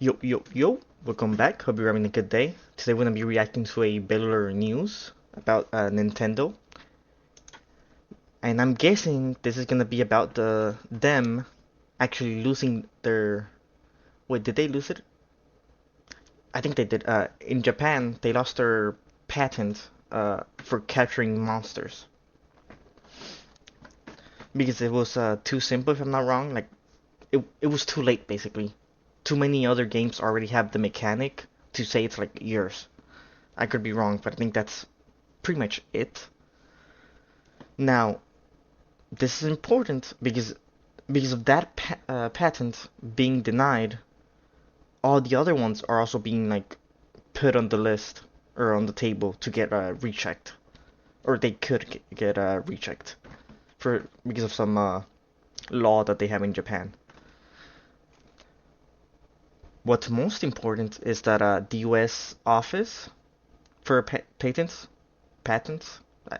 Yo, yo, yo, welcome back. Hope you're having a good day. Today we're going to be reacting to a Baylor news about Nintendo. And I'm guessing this is going to be about them actually losing their... Wait, did they lose it? I think they did. In Japan, they lost their patent for capturing monsters. Because it was too simple, if I'm not wrong. Like, it was too late, basically. Too many other games already have the mechanic to say it's like yours. I could be wrong, but I think that's pretty much it. Now, this is important because of that patent being denied, all the other ones are also being like put on the list or on the table to get rechecked, or they could get rechecked for because of some law that they have in Japan. What's most important is that the U.S. Office for patents.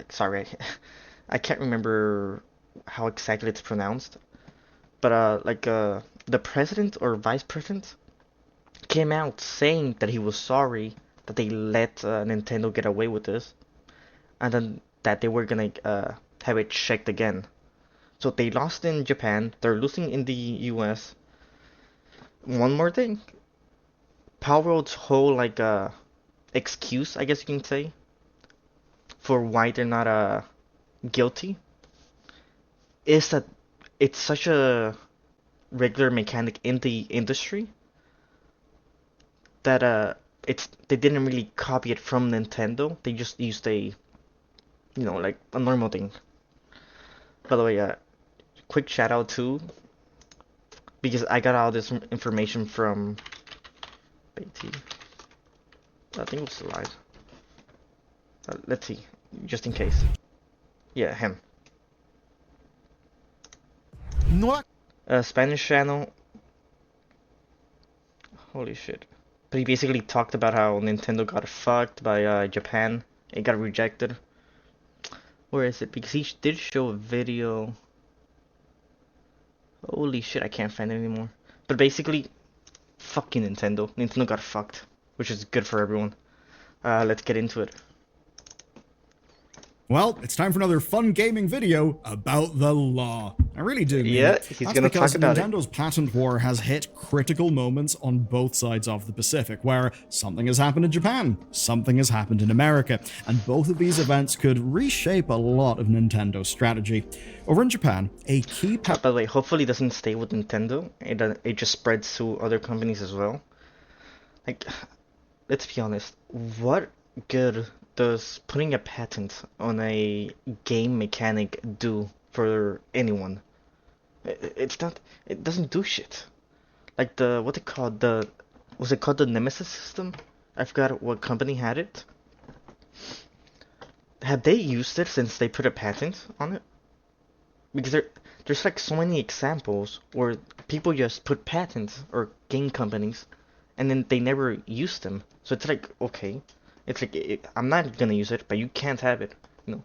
Sorry, I can't remember how exactly it's pronounced, but the president or vice president came out saying that he was sorry that they let Nintendo get away with this, and then that they were gonna have it checked again. So they lost in Japan, they're losing in the US. One more thing, Palworld's whole excuse, I guess you can say, for why they're not guilty is that it's such a regular mechanic in the industry that they didn't really copy it from Nintendo. They just used like a normal thing. By the way, quick shout out too, because I got all this information from Beatty. I think it was live. Let's see, just in case. Yeah, him. No. Spanish channel. Holy shit. But he basically talked about how Nintendo got fucked by Japan. It got rejected. Where is it? Because he did show a video. Holy shit, I can't find it anymore. But basically, fucking Nintendo. Nintendo got fucked, which is good for everyone. Let's get into it. Well, it's time for another fun gaming video about the law. I really do mean Yeah, it. he's That's gonna because talk about it. Nintendo's patent war has hit critical moments on both sides of the Pacific, where something has happened in Japan, something has happened in America, and both of these events could reshape a lot of Nintendo's strategy. Over in Japan, a key By the way, hopefully it doesn't stay with Nintendo. It just spreads to other companies as well. Like, let's be honest. What good does putting a patent on a game mechanic do for anyone? It's not. It doesn't do shit. Like what they called was it called the Nemesis system? I forgot what company had it. Have they used it since they put a patent on it? Because there's like so many examples where people just put patents or game companies, and then they never use them. So it's like, okay, it's like I'm not gonna use it, but you can't have it. You know,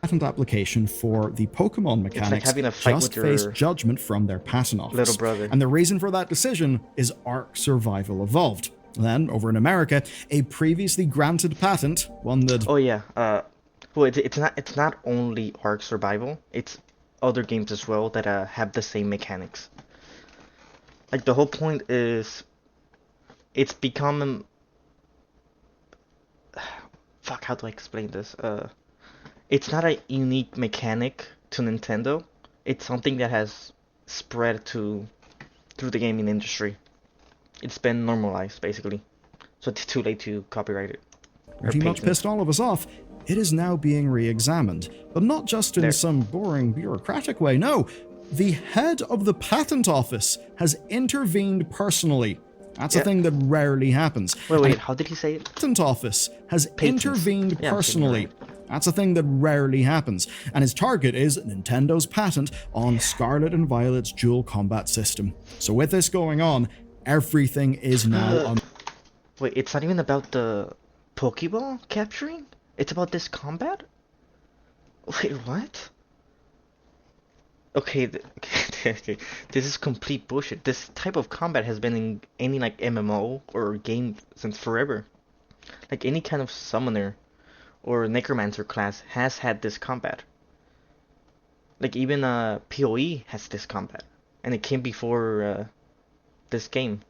patent application for the Pokemon it's like mechanics having a fight just with faced your judgment from their patent little office. brother. And the reason for that decision is Ark Survival Evolved. Then, over in America, a previously granted patent, one that... Oh yeah, well it's not only Ark Survival, it's other games as well that have the same mechanics. Like the whole point is, it's become fuck, how do I explain this? It's not a unique mechanic to Nintendo. It's something that has spread through the gaming industry. It's been normalized basically, so it's too late to copyright it or pretty much patent. pissed all of us off, it is now being re-examined. But not just in There. some boring bureaucratic way, no. The head of the patent office has intervened personally. That's a Yeah. thing that rarely happens. Wait, how did he say it? Patent office has Patents. intervened Yeah, I'm saying it personally. That's a thing that rarely happens, and his target is Nintendo's patent on Scarlet and Violet's dual combat system. So with this going on, everything is now on. Wait, it's not even about the Pokeball capturing? It's about this combat? Wait, what? Okay, okay, this is complete bullshit. This type of combat has been in any like MMO or game since forever. Like any kind of summoner or necromancer class has had this combat. Like even PoE has this combat, and it came before this game,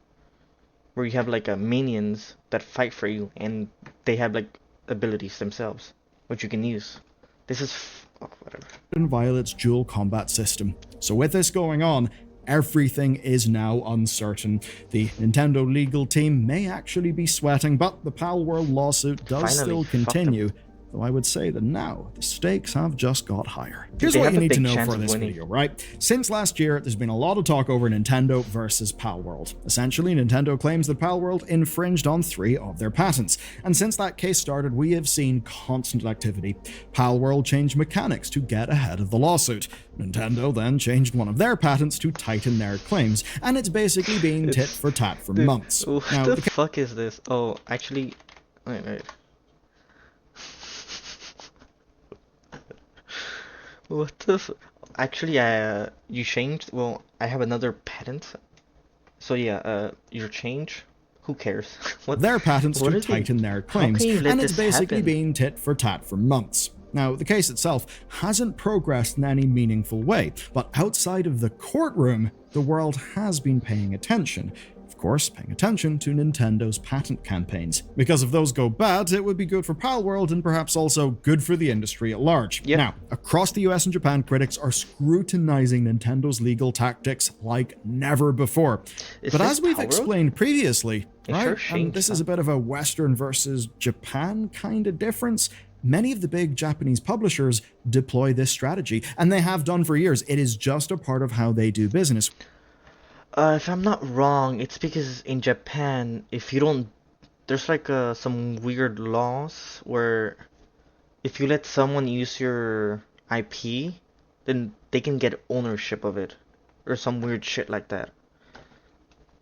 where you have like minions that fight for you, and they have like abilities themselves, which you can use. This is oh, whatever. Via its dual combat system. So with this going on, everything is now uncertain. The Nintendo legal team may actually be sweating, but the Palworld lawsuit does Finally, still fuck them. continue. Though I would say that now the stakes have just got higher. Here's They what have you a need to big know chance for of this winning. video, right? Since last year, there's been a lot of talk over Nintendo versus Palworld. Essentially, Nintendo claims that Palworld infringed on 3 of their patents. And since that case started, we have seen constant activity. Palworld changed mechanics to get ahead of the lawsuit. Nintendo then changed one of their patents to tighten their claims. And it's basically been tit for tat for Dude, months. what Now, the the fuck is this? Oh, actually, wait. What the f Actually, you changed. Well, I have another patent. So yeah, your change. Who cares? What? their patents What to is it? tighten their How claims, can you let and it's this basically happen? been tit for tat for months. Now, the case itself hasn't progressed in any meaningful way, but outside of the courtroom, the world has been paying attention. Of course, paying attention to Nintendo's patent campaigns. Because if those go bad, it would be good for Palworld and perhaps also good for the industry at large. Yep. Now, across the US and Japan, critics are scrutinizing Nintendo's legal tactics like never before. Is But this as we've Palworld? explained previously, It right, sure and changed, this is huh? a bit of a Western versus Japan kind of difference. Many of the big Japanese publishers deploy this strategy, and they have done for years. It is just a part of how they do business. If I'm not wrong, it's because in Japan, if you don't, there's like some weird laws where if you let someone use your IP, then they can get ownership of it, or some weird shit like that.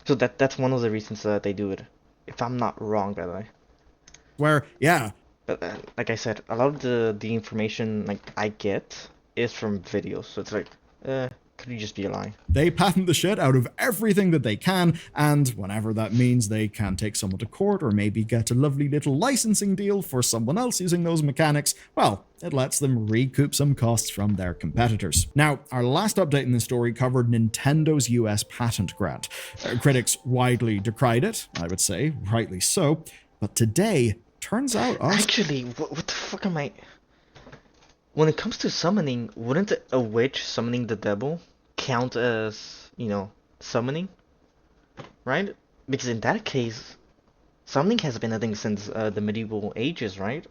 So that's one of the reasons that they do it. If I'm not wrong, by the way. Where, yeah, But like I said, a lot of the information like I get is from videos, so it's like, could you just be a lie? they patent the shit out of everything that they can, and whenever that means they can take someone to court or maybe get a lovely little licensing deal for someone else using those mechanics, well, it lets them recoup some costs from their competitors. Now, our last update in this story covered Nintendo's US patent grant. Critics widely decried it, I would say, rightly so, but today, turns out us Actually, what the fuck am I? When it comes to summoning, wouldn't a witch summoning the devil count as, summoning? Right? Because in that case, summoning has been a thing since the medieval ages, right?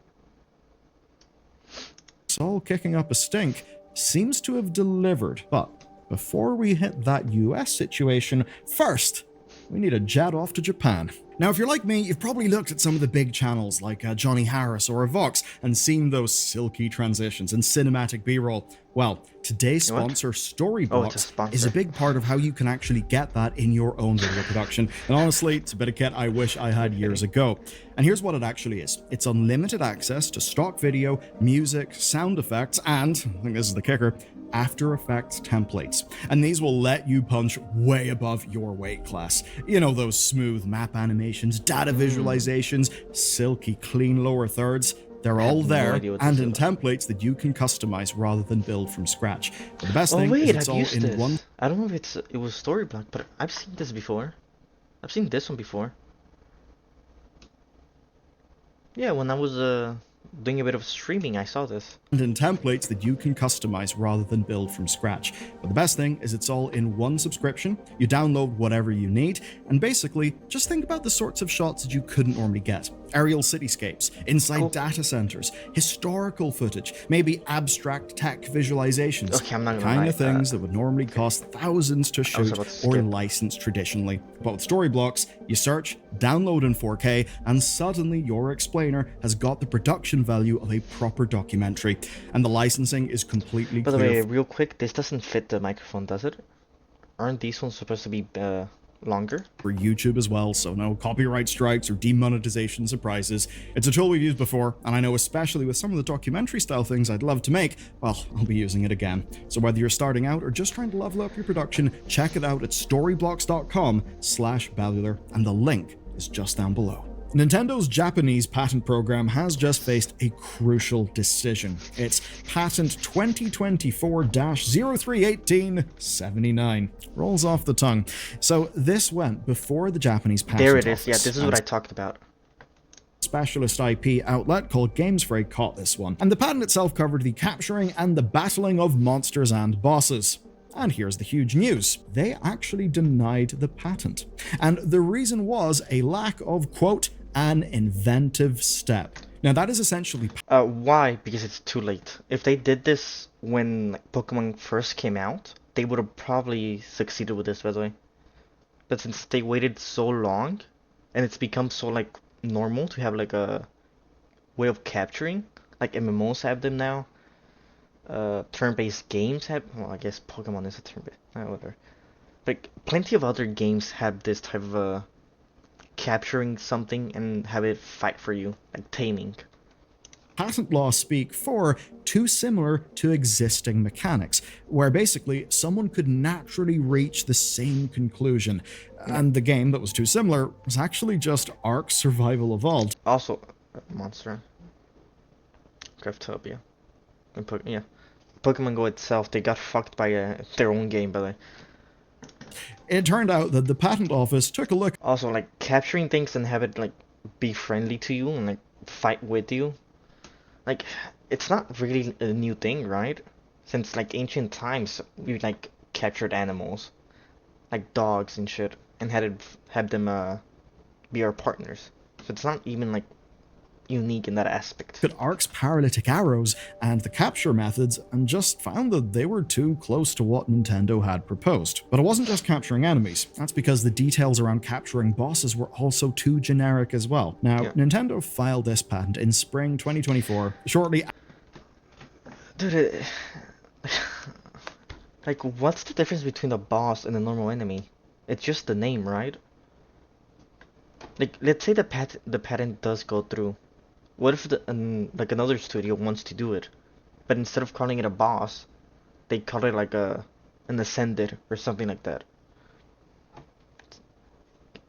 all kicking up a stink, seems to have delivered. But before we hit that US situation, first, we need to jet off to Japan. Now, if you're like me, you've probably looked at some of the big channels like Johnny Harris or Vox and seen those silky transitions and cinematic B-roll. Well, today's What? sponsor, Oh, it's a Storybox, sponsor. is a big part of how you can actually get that in your own video production. And honestly, it's a bit of kit I wish I had years ago. And here's what it actually is. It's unlimited access to stock video, music, sound effects, and, I think this is the kicker, After Effects templates. And these will let you punch way above your weight class. You know, those smooth map animations, data visualizations, silky clean lower thirds. They're all no there idea what and this in is. templates that you can customize rather than build from scratch. But the best Oh thing wait, is it's I've all used in this. one I don't know if it was Storyblock, but I've seen this before. I've seen this one before. Yeah, when I was doing a bit of streaming, I saw this. and in templates that you can customize rather than build from scratch. But the best thing is it's all in one subscription. You download whatever you need, and basically just think about the sorts of shots that you couldn't normally get. Aerial cityscapes, inside Cool. data centers, historical footage, maybe abstract tech visualizations. Okay, I'm not the gonna kind lie, of things that would normally cost thousands to shoot about to or skip. license traditionally. But with Storyblocks, you search, download in 4K, and suddenly your explainer has got the production value of a proper documentary. And the licensing is completely By the clear. way, real quick, this doesn't fit the microphone, does it? Aren't these ones supposed to be longer. For YouTube as well, so no copyright strikes or demonetization surprises. It's a tool we've used before, and I know especially with some of the documentary style things I'd love to make, well, I'll be using it again. So whether you're starting out or just trying to level up your production, check it out at storyblocks.com/Bellular, and the link is just down below. Nintendo's Japanese patent program has just faced a crucial decision. It's patent 2024-031879. Rolls off the tongue. So this went before the Japanese patent There it is. office, Yeah, this is what I talked about. specialist IP outlet called GamesFrey caught this one, and the patent itself covered the capturing and the battling of monsters and bosses. And here's the huge news. They actually denied the patent. And the reason was a lack of, quote, an inventive step. Now that is essentially... Why? Because it's too late. If they did this when like, Pokemon first came out, they would have probably succeeded with this, by the way. But since they waited so long, and it's become so like normal to have like a way of capturing, like MMOs have them now. Turn-based games have, well, I guess Pokemon is a turn-based, whatever. But plenty of other games have this type of capturing something and have it fight for you, like taming. Patent law speak for too similar to existing mechanics, where basically someone could naturally reach the same conclusion. And the game that was too similar was actually just Ark Survival Evolved. Also, Monster, Craftopia, and yeah. Pokemon Go itself, they got fucked by their own game, by the way. It turned out that the patent office took a look. Also, like, capturing things and have it, like, be friendly to you and, like, fight with you. Like, it's not really a new thing, right? Since, like, ancient times, we, like, captured animals. Like dogs and shit. And had them, be our partners. So it's not even, like, unique in that aspect. At Ark's paralytic arrows and the capture methods and just found that they were too close to what Nintendo had proposed. But it wasn't just capturing enemies. That's because the details around capturing bosses were also too generic as well. Now, yeah. Nintendo filed this patent in spring 2024, shortly... Dude, like, what's the difference between a boss and a normal enemy? It's just the name, right? Like, let's say the patent does go through. What if like another studio wants to do it, but instead of calling it a boss, they call it like an ascended or something like that?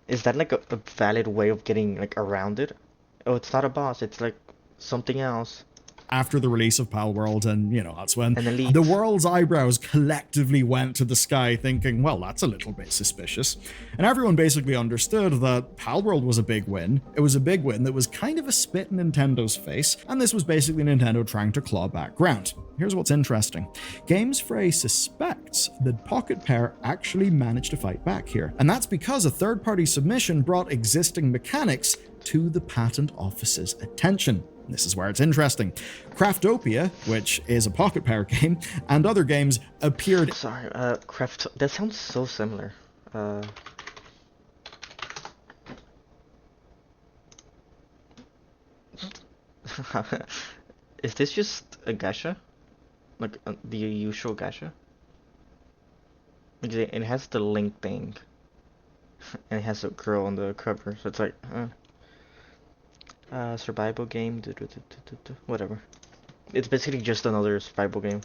Is that like a valid way of getting like around it? Oh, it's not a boss, it's like something else. After the release of Palworld, and that's when the world's eyebrows collectively went to the sky thinking, well, that's a little bit suspicious. And everyone basically understood that Palworld was a big win. It was a big win that was kind of a spit in Nintendo's face, and this was basically Nintendo trying to claw back ground. Here's what's interesting. GamesFrey suspects that Pocket Pair actually managed to fight back here. And that's because a third-party submission brought existing mechanics to the patent office's attention. This is where it's interesting. Craftopia, which is a Pocket Pair game, and other games appeared... Sorry, that sounds so similar. Is this just a gacha? Like, the usual gacha? Because it has the Link thing. And it has a girl on the cover, so it's like... survival game, whatever. It's basically just another survival game.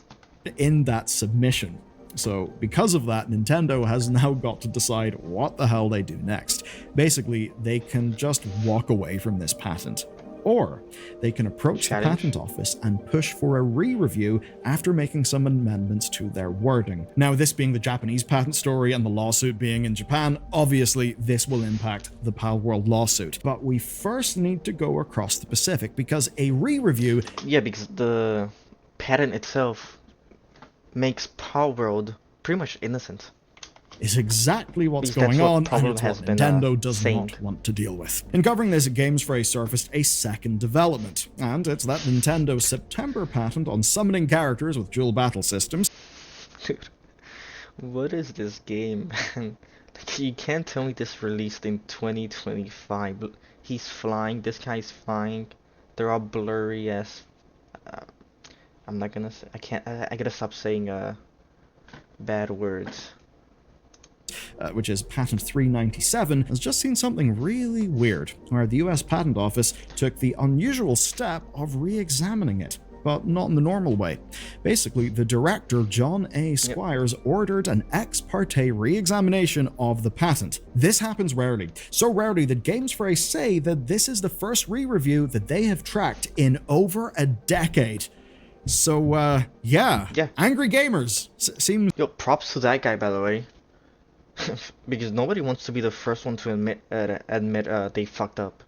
In that submission. So because of that, Nintendo has now got to decide what the hell they do next. Basically, they can just walk away from this patent. Or they can approach the patent office and push for a re-review after making some amendments to their wording. Now, this being the Japanese patent story and the lawsuit being in Japan, obviously this will impact the Palworld lawsuit. But we first need to go across the Pacific because a re-review... Yeah, because the patent itself makes Palworld pretty much innocent. Is exactly what's going on, and it's what Nintendo does not want to deal with. In covering this, GamesFrey surfaced a second development, and it's that Nintendo September patent on summoning characters with dual battle systems. Dude, what is this game, man? You can't tell me this released in 2025. He's flying, this guy's flying, they're all blurry as... I'm not gonna say... I gotta stop saying bad words. which is patent 397, has just seen something really weird, where the US Patent Office took the unusual step of re-examining it, but not in the normal way. Basically, the director, John A. Squires, ordered an ex parte re-examination of the patent. This happens rarely, so rarely that GamesFray say that this is the first re-review that they have tracked in over a decade. So, yeah. Angry gamers. Seems... Yo, props to that guy, by the way. Because nobody wants to be the first one to admit they fucked up.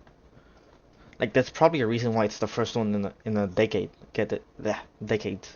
Like, that's probably a reason why it's the first one in a decade. Get it? Yeah, decades.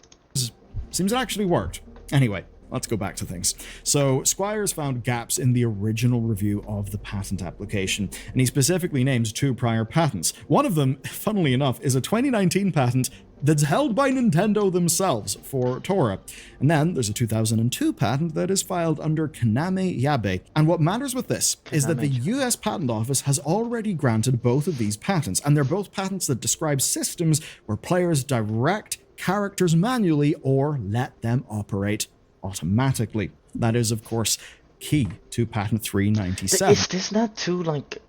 Seems it actually worked. Anyway, let's go back to things. So, Squires found gaps in the original review of the patent application, and he specifically names 2 prior patents. One of them, funnily enough, is a 2019 patent that's held by Nintendo themselves for Tora. And then there's a 2002 patent that is filed under Kaname Yabe. And what matters with this is that the US Patent Office has already granted both of these patents, and they're both patents that describe systems where players direct characters manually or let them operate automatically. That is, of course, key to patent 397. Is this not too, like,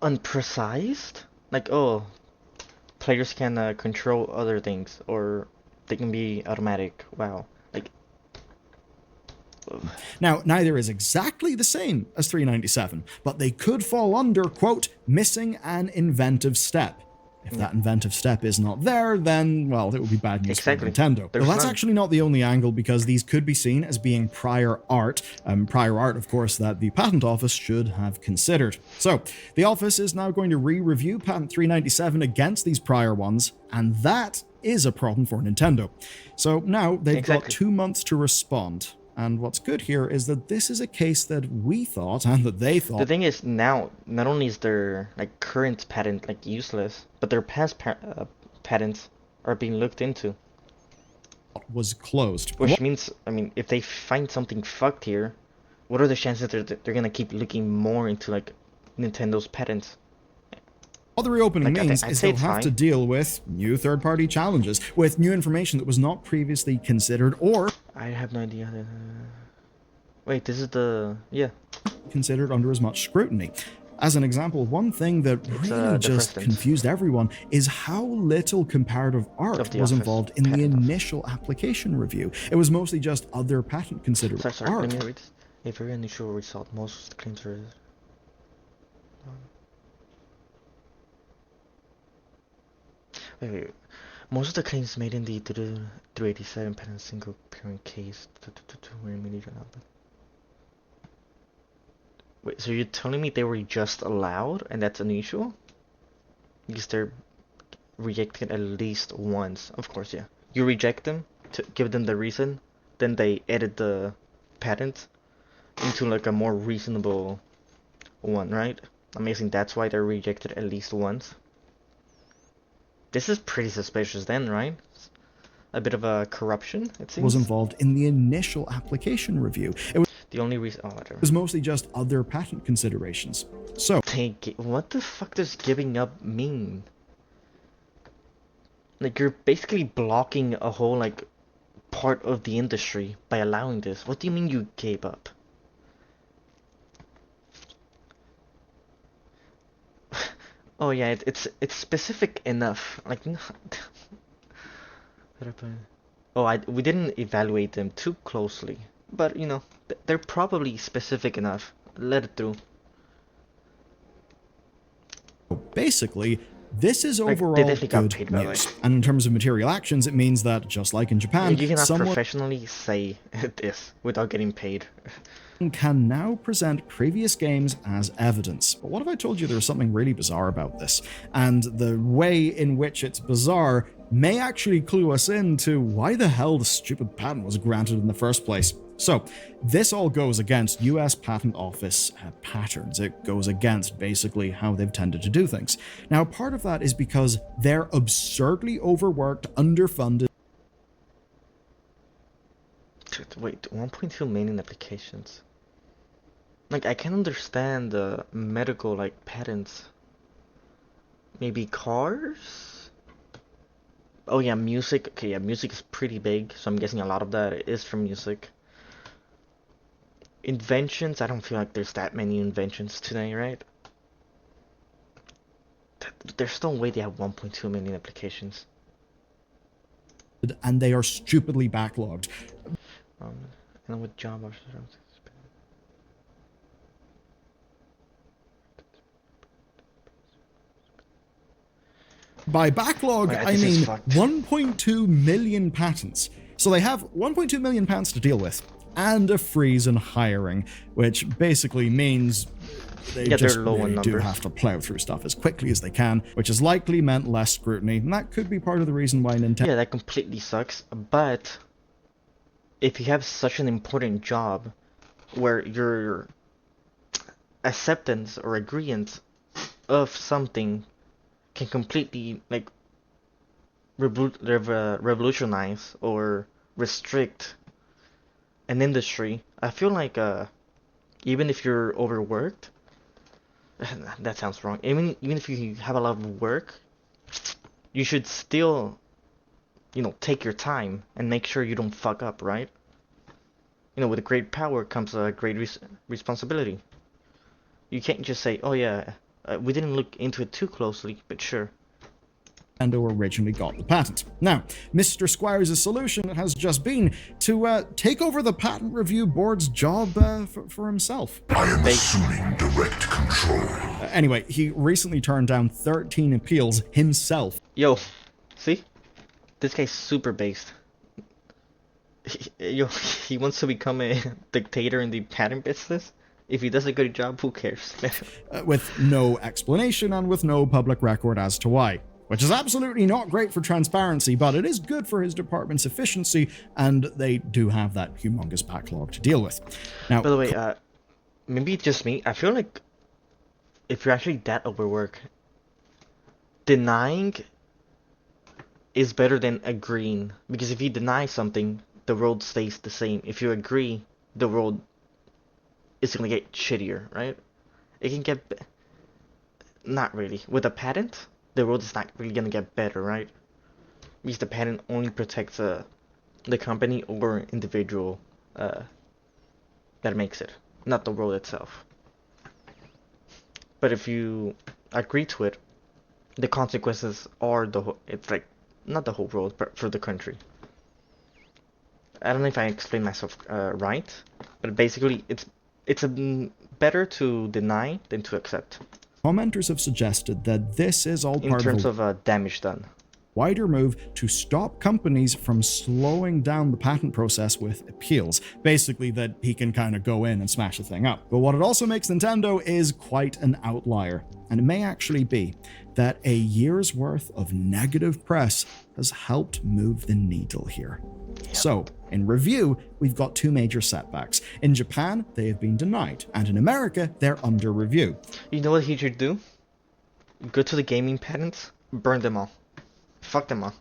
unprecise? Like, oh, players can control other things, or they can be automatic. Wow. Like, now, neither is exactly the same as 397, but they could fall under, quote, missing an inventive step. If that inventive step is not there, then, well, it would be bad news for Nintendo. But that's actually not the only angle, because these could be seen as being prior art. Prior art, of course, that the Patent Office should have considered. So, the office is now going to re-review Patent 397 against these prior ones, and that is a problem for Nintendo. So now they've got 2 months to respond. And what's good here is that this is a case that we thought, and that they thought... The thing is, now, not only is their, like, current patent, like, useless, but their past patents are being looked into. Was closed. Which means, I mean, if they find something fucked here, what are the chances that they're gonna keep looking more into, like, Nintendo's patents? What the reopening means is they'll have to deal with new third-party challenges, with new information that was not previously considered, or... I have no idea. Wait, this is the... yeah. Considered under as much scrutiny. As an example, one thing that really just confused everyone is how little comparative art was involved in the initial application review. It was mostly just other patent considered art. Sorry, let me read this. A very unusual result. Most of the claims are... Wait. Most of the claims made in the 387 patent single parent case were immediately allowed. Wait, so you're telling me they were just allowed, and that's unusual? Because they're rejected at least once. Of course, yeah. You reject them to give them the reason, then they edit the patent into like a more reasonable one, right? I'm guessing that's why they're rejected at least once. This is pretty suspicious then, right? A bit of a corruption, it seems. Was involved in the initial application review. It was the only reason... oh, whatever. It was mostly just other patent considerations. So... what the fuck does giving up mean? Like, you're basically blocking a whole, like, part of the industry by allowing this. What do you mean you gave up? Oh yeah, it's specific enough. Like, we didn't evaluate them too closely, but you know, they're probably specific enough. Let it through. Basically, this is overall good news. And in terms of material actions, it means that just like in Japan, you cannot professionally say this without getting paid. Can now present previous games as evidence. But what if I told you there was something really bizarre about this? And the way in which it's bizarre may actually clue us into why the hell the stupid patent was granted in the first place. So, this all goes against US Patent Office patterns. It goes against basically how they've tended to do things. Now, part of that is because they're absurdly overworked, underfunded. Wait, 1.2 million applications. Like, I can understand the medical, like, patents. Maybe cars? Oh yeah, music. Okay, yeah, music is pretty big, so I'm guessing a lot of that is from music. Inventions, I don't feel like there's that many inventions today, right? There's no way they have 1.2 million applications. And they are stupidly backlogged. Um, and with Java, By backlog, I this is mean fucked. 1.2 million patents. So they have 1.2 million patents to deal with, and a freeze in hiring, which basically means they just they're low really in do numbers. have to plow through stuff as quickly as they can, which has likely meant less scrutiny, and that could be part of the reason why Nintendo... Yeah, that completely sucks, but if you have such an important job where your acceptance or agreement of something can completely like revolutionize or restrict an industry, I feel like even if you're overworked, that sounds wrong. Even if you have a lot of work, you should still, take your time and make sure you don't fuck up, right? With great power comes a great responsibility. You can't just say, "Oh yeah, we didn't look into it too closely, but sure." originally got the patent. Now, Mr. Squires' solution has just been to take over the patent review board's job for himself. I am assuming direct control. Anyway, he recently turned down 13 appeals himself. Yo, see? This guy's super based. He wants to become a dictator in the patent business. If he does a good job, who cares? With no explanation and with no public record as to why. Which is absolutely not great for transparency, but it is good for his department's efficiency, and they do have that humongous backlog to deal with. Now, by the way, maybe it's just me. I feel like if you're actually that overworked, denying is better than agreeing. Because if you deny something, the world stays the same. If you agree, the world is gonna get shittier, right? It can get... Not really. With a patent, the world is not really gonna get better, right? Because the patent only protects the company or individual that makes it, not the world itself. But if you agree to it, the consequences are it's like not the whole world, but for the country. I don't know if I explained myself right, but basically it's better to deny than to accept. Commenters have suggested that this is all part in terms of damage done. Wider move to stop companies from slowing down the patent process with appeals. Basically that he can kind of go in and smash the thing up. But what it also makes Nintendo is quite an outlier. And it may actually be that a year's worth of negative press has helped move the needle here. So, in review, we've got two major setbacks. In Japan, they have been denied, and in America, they're under review. You know what he should do? Go to the gaming patents, burn them all. Fuck them all.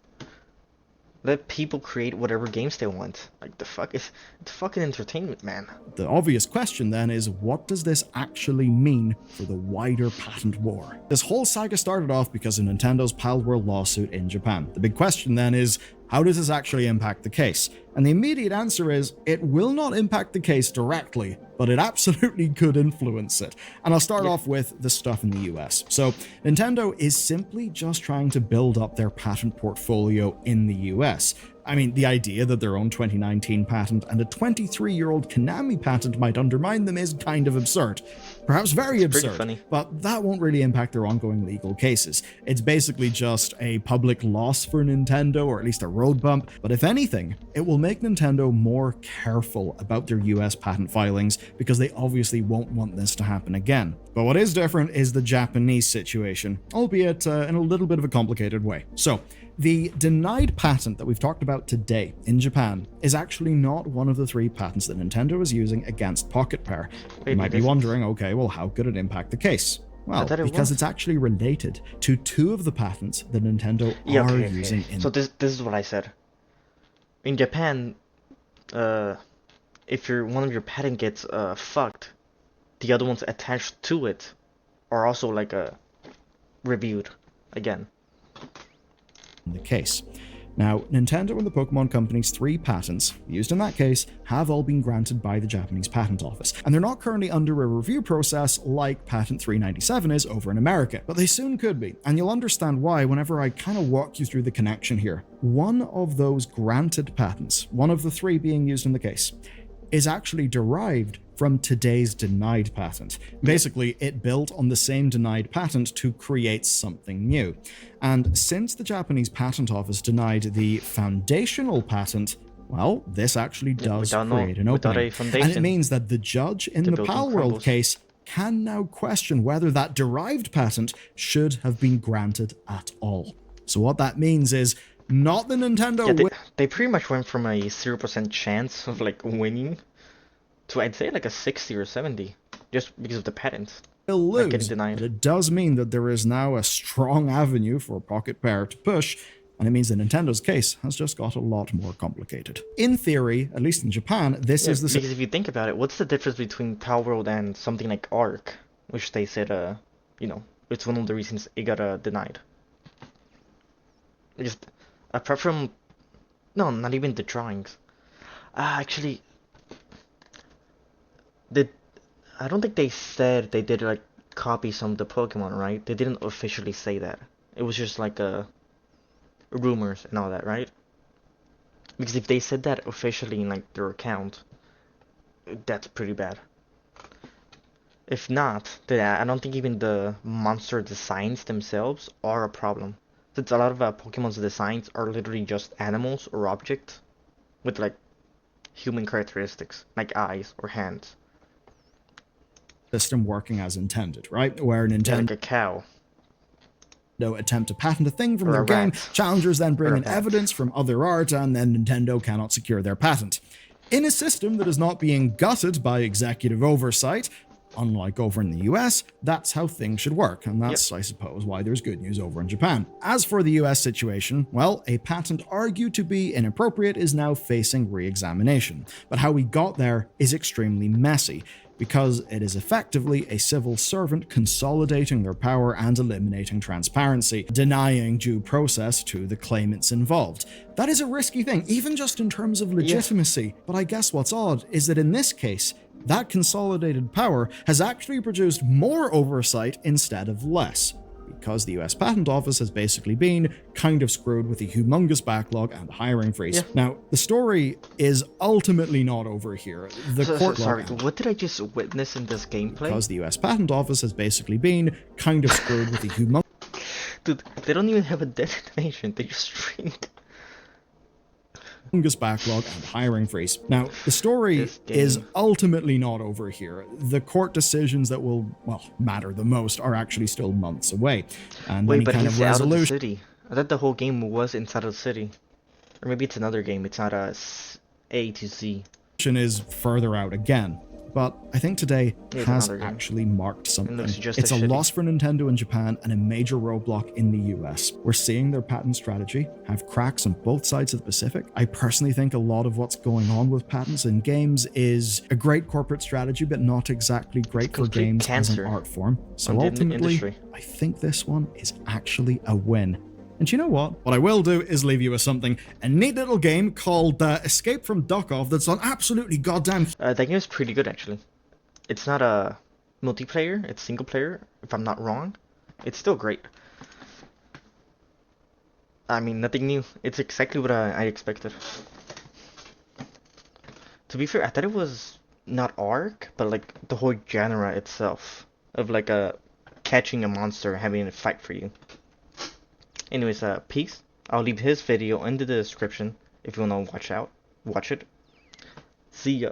Let people create whatever games they want. Like, it's fucking entertainment, man. The obvious question then is, what does this actually mean for the wider patent war? This whole saga started off because of Nintendo's Palworld lawsuit in Japan. The big question then is, how does this actually impact the case? And the immediate answer is, it will not impact the case directly, but it absolutely could influence it. And I'll start off with the stuff in the US. So, Nintendo is simply just trying to build up their patent portfolio in the US. I mean, the idea that their own 2019 patent and a 23-year-old Konami patent might undermine them is kind of absurd. Perhaps very absurd, funny. but that won't really impact their ongoing legal cases. It's basically just a public loss for Nintendo, or at least a road bump, but if anything, it will make Nintendo more careful about their US patent filings, because they obviously won't want this to happen again. But what is different is the Japanese situation, albeit in a little bit of a complicated way. So, the denied patent that we've talked about today in Japan is actually not one of the 3 patents that Nintendo is using against Pocket Pair. You might be wondering, okay, well, how could it impact the case? Well, because it's actually related to 2 of the patents that Nintendo are using in... So this is what I said. In Japan, if one of your patent gets fucked, the other ones attached to it are also like reviewed again. The case. Now, Nintendo and the Pokemon Company's 3 patents, used in that case, have all been granted by the Japanese Patent Office, and they're not currently under a review process like Patent 397 is over in America, but they soon could be, and you'll understand why whenever I kind of walk you through the connection here. One of those granted patents, one of the 3 being used in the case, is actually derived from today's denied patent. Basically, it built on the same denied patent to create something new. And since the Japanese Patent Office denied the foundational patent, well, this actually does create an opening. And it means that the judge in the Palworld case can now question whether that derived patent should have been granted at all. So what that means is, not the Nintendo... Yeah, they pretty much went from a 0% chance of like winning to, I'd say, like a 60 or 70, just because of the patents. Will lose, but it does mean that there is now a strong avenue for Pocket Pair to push, and it means that Nintendo's case has just got a lot more complicated. In theory, at least in Japan, this is the... Because if you think about it, what's the difference between Palworld and something like Ark, which they said, you know, it's one of the reasons it got denied. Just, apart from... No, not even the drawings. Actually... I don't think they said they did like copy some of the Pokemon, right? They didn't officially say that. It was just like rumors and all that, right? Because if they said that officially in like their account, that's pretty bad. If not, then I don't think even the monster designs themselves are a problem. Since a lot of Pokemon's designs are literally just animals or objects with like human characteristics, like eyes or hands. System working as intended, right? Where Nintendo, like a cow, attempt to patent a thing from their game, challengers then bring in evidence from other art, and then Nintendo cannot secure their patent. In a system that is not being gutted by executive oversight, unlike over in the US, that's how things should work, and that's, I suppose, why there's good news over in Japan. As for the US situation, well, a patent argued to be inappropriate is now facing re-examination, but how we got there is extremely messy, because it is effectively a civil servant consolidating their power and eliminating transparency, denying due process to the claimants involved. That is a risky thing, even just in terms of legitimacy, but I guess what's odd is that in this case, that consolidated power has actually produced more oversight instead of less, because the US Patent Office has basically been kind of screwed with a humongous backlog and hiring freeze. Now, the story is ultimately not over here. Sorry, what did I just witness in this gameplay? Because the US Patent Office has basically been kind of screwed with a humongous... Dude, they don't even have a destination, they just shrink. Backlog and hiring freeze. Now, the story is ultimately not over here. The court decisions that will, well, matter the most are actually still months away. And wait, but he's out of the city. I thought the whole game was inside of the city. Or maybe it's another game, it's not a A to Z. Is further out again. But I think today has actually marked something. It's a loss for Nintendo in Japan and a major roadblock in the US. We're seeing their patent strategy have cracks on both sides of the Pacific. I personally think a lot of what's going on with patents in games is a great corporate strategy, but not exactly great for games as an art form. So ultimately, I think this one is actually a win. And you know what? What I will do is leave you with something. A neat little game called Escape from Duckov that's on absolutely goddamn... that game is pretty good, actually. It's not a multiplayer, it's single player, if I'm not wrong. It's still great. I mean, nothing new. It's exactly what I expected. To be fair, I thought it was not Ark, but like the whole genre itself. Of like catching a monster, having it fight for you. Anyways, peace. I'll leave his video in the description if you want to watch it. See ya.